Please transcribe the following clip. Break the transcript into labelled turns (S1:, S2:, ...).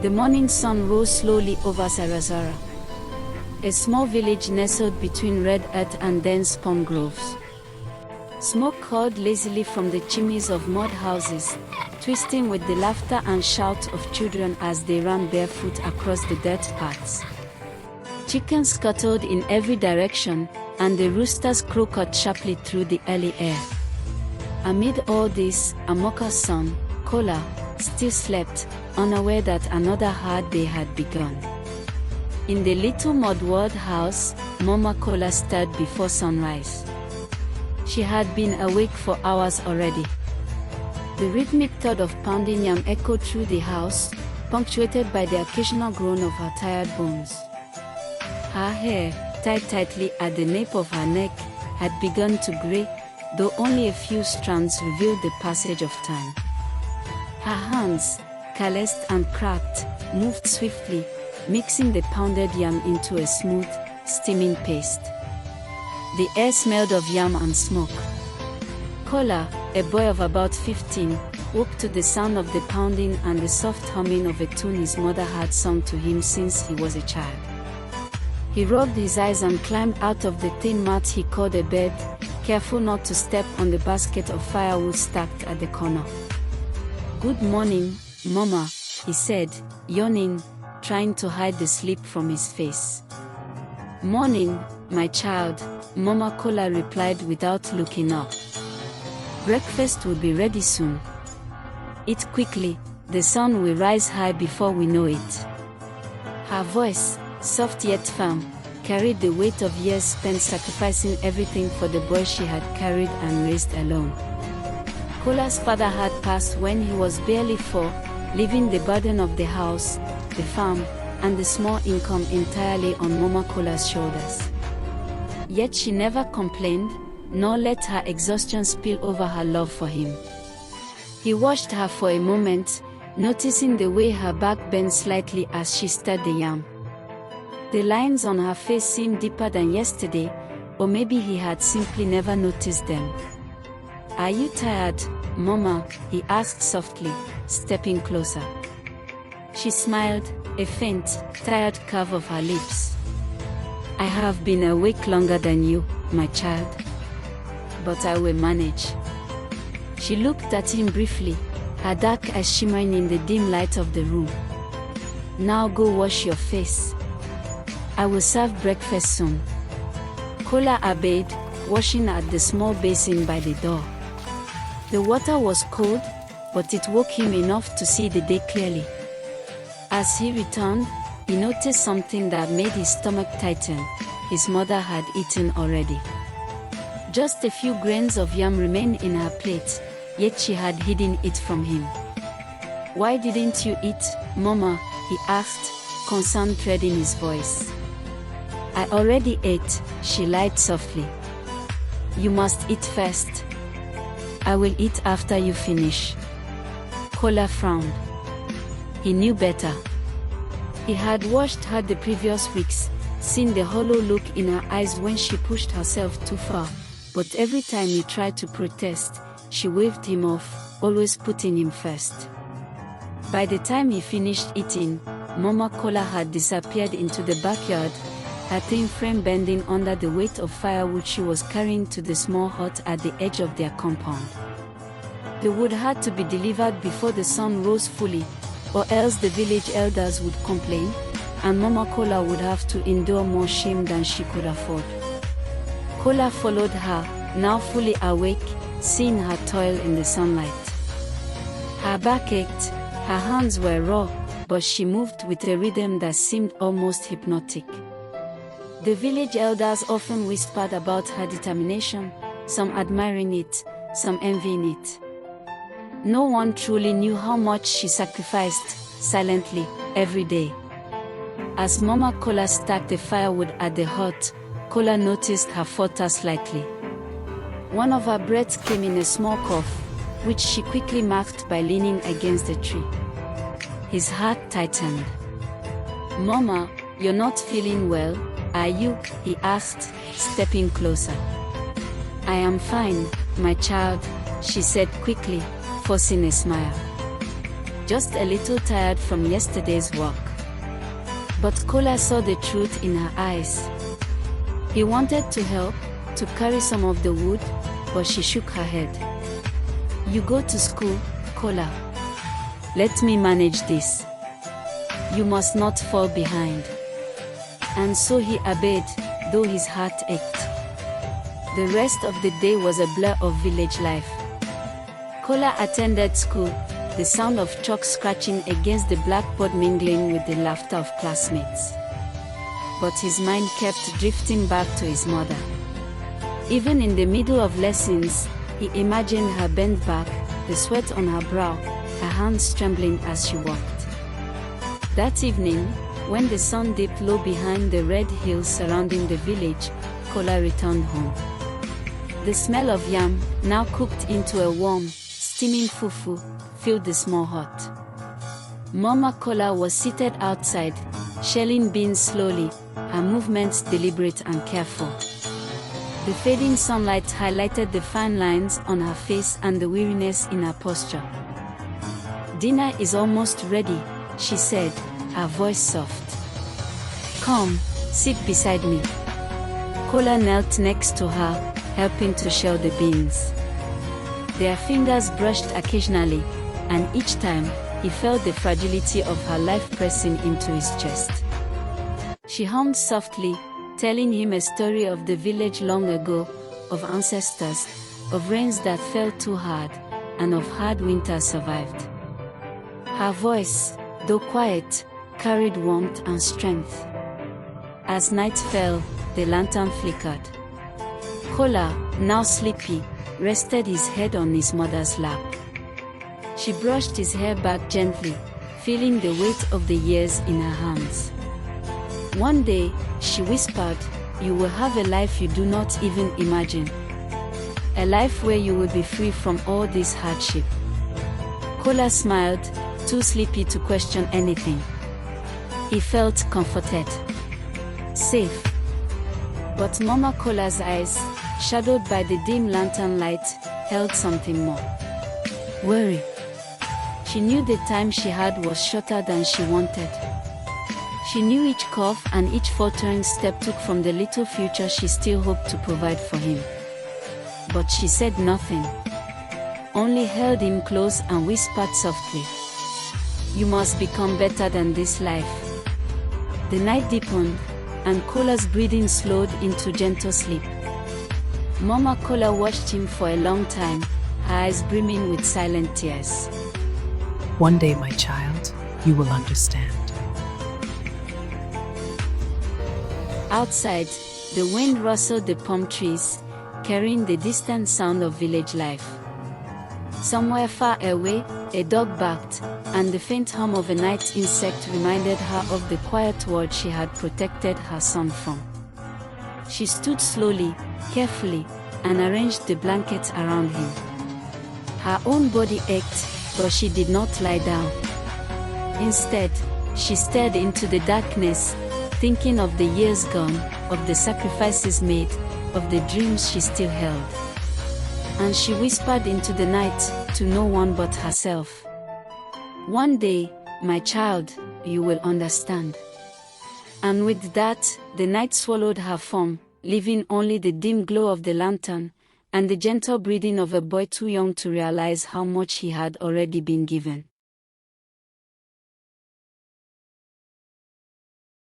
S1: The morning sun rose slowly over Sarasara, a small village nestled between red earth and dense palm groves. Smoke curled lazily from the chimneys of mud houses, twisting with the laughter and shouts of children as they ran barefoot across the dirt paths. Chickens scuttled in every direction, and the roosters crowed sharply through the early air. Amid all this, Amoka's son, Kola, still slept, unaware that another hard day had begun. In the little mud-walled house, Mama Kola stirred before sunrise. She had been awake for hours already. The rhythmic thud of pounding yam echoed through the house, punctuated by the occasional groan of her tired bones. Her hair, tied tightly at the nape of her neck, had begun to gray, though only a few strands revealed the passage of time. Her hands, calloused and cracked, moved swiftly, mixing the pounded yam into a smooth, steaming paste. The air smelled of yam and smoke. Kola, a boy of about 15, woke to the sound of the pounding and the soft humming of a tune his mother had sung to him since he was a child. He rubbed his eyes and climbed out of the thin mat he called a bed, careful not to step on the basket of firewood stacked at the corner. "Good morning, Mama," he said, yawning, trying to hide the sleep from his face. "Morning, my child," Mama Kola replied without looking up. "Breakfast will be ready soon. Eat quickly, the sun will rise high before we know it." Her voice, soft yet firm, carried the weight of years spent sacrificing everything for the boy she had carried and raised alone. Kola's father had passed when he was barely 4, leaving the burden of the house, the farm, and the small income entirely on Mama Kola's shoulders. Yet she never complained, nor let her exhaustion spill over her love for him. He watched her for a moment, noticing the way her back bent slightly as she stirred the yam. The lines on her face seemed deeper than yesterday, or maybe he had simply never noticed them. "Are you tired, Mama?" he asked softly, stepping closer. She smiled, a faint, tired curve of her lips. "I have been awake longer than you, my child. But I will manage." She looked at him briefly, her dark eyes shimmering in the dim light of the room. "Now go wash your face. I will serve breakfast soon." Kola obeyed, washing at the small basin by the door. The water was cold, but it woke him enough to see the day clearly. As he returned, he noticed something that made his stomach tighten. His mother had eaten already. Just a few grains of yam remained in her plate, yet she had hidden it from him. "Why didn't you eat, Mama?" he asked, concern threading his voice. "I already ate," she lied softly. "You must eat first." "I will eat after you finish." Kola frowned. He knew better. He had watched her the previous weeks, seen the hollow look in her eyes when she pushed herself too far, but every time he tried to protest, she waved him off, always putting him first. By the time he finished eating, Mama Kola had disappeared into the backyard, her thin frame bending under the weight of firewood she was carrying to the small hut at the edge of their compound. The wood had to be delivered before the sun rose fully, or else the village elders would complain, and Mama Kola would have to endure more shame than she could afford. Kola followed her, now fully awake, seeing her toil in the sunlight. Her back ached, her hands were raw, but she moved with a rhythm that seemed almost hypnotic. The village elders often whispered about her determination, some admiring it, some envying it. No one truly knew how much she sacrificed, silently, every day. As Mama Kola stacked the firewood at the hut, Kola noticed her falter slightly. One of her breaths came in a small cough, which she quickly masked by leaning against the tree. His heart tightened. "Mama, you're not feeling well, are you?" he asked, stepping closer. "I am fine, my child," she said quickly, forcing a smile. just a little tired from yesterday's work. But Kola saw the truth in her eyes. He wanted to help, to carry some of the wood, but she shook her head. You go to school, Kola. Let me manage this. You must not fall behind. And so he obeyed, though his heart ached. The rest of the day was a blur of village life. Kola attended school, the sound of chalk scratching against the blackboard mingling with the laughter of classmates. But his mind kept drifting back to his mother. Even in the middle of lessons, he imagined her bent back, the sweat on her brow, her hands trembling as she walked. That evening, when the sun dipped low behind the red hills surrounding the village, Kola returned home. The smell of yam, now cooked into a warm, steaming fufu, filled the small hut. Mama Kola was seated outside, shelling beans slowly, her movements deliberate and careful. The fading sunlight highlighted the fine lines on her face and the weariness in her posture. Dinner is almost ready, she said, her voice soft. Come, sit beside me. Kola knelt next to her, helping to shell the beans. Their fingers brushed occasionally, and each time, he felt the fragility of her life pressing into his chest. She hummed softly, telling him a story of the village long ago, of ancestors, of rains that fell too hard, and of hard winters survived. Her voice, though quiet, carried warmth and strength. As night fell, the lantern flickered. Kola, now sleepy, rested his head on his mother's lap. She brushed his hair back gently, feeling the weight of the years in her hands. One day, she whispered, you will have a life you do not even imagine. A life where you will be free from all this hardship. Kola smiled, too sleepy to question anything. He felt comforted. Safe. But Mama Kola's eyes, shadowed by the dim lantern light, held something more. Worry. She knew the time she had was shorter than she wanted. She knew each cough and each faltering step took from the little future she still hoped to provide for him. But she said nothing. Only held him close and whispered softly. You must become better than this life. The night deepened, and Kola's breathing slowed into gentle sleep. Mama Kola watched him for a long time, her eyes brimming with silent tears.
S2: One day, my child, you will understand.
S1: Outside, the wind rustled the palm trees, carrying the distant sound of village life. Somewhere far away, a dog barked, and the faint hum of a night insect reminded her of the quiet world she had protected her son from. She stood slowly, carefully, and arranged the blankets around him. Her own body ached, but she did not lie down. Instead, she stared into the darkness, thinking of the years gone, of the sacrifices made, of the dreams she still held. And she whispered into the night, to no one but herself. One day, my child, you will understand. And with that, the night swallowed her form, leaving only the dim glow of the lantern, and the gentle breathing of a boy too young to realize how much he had already been given.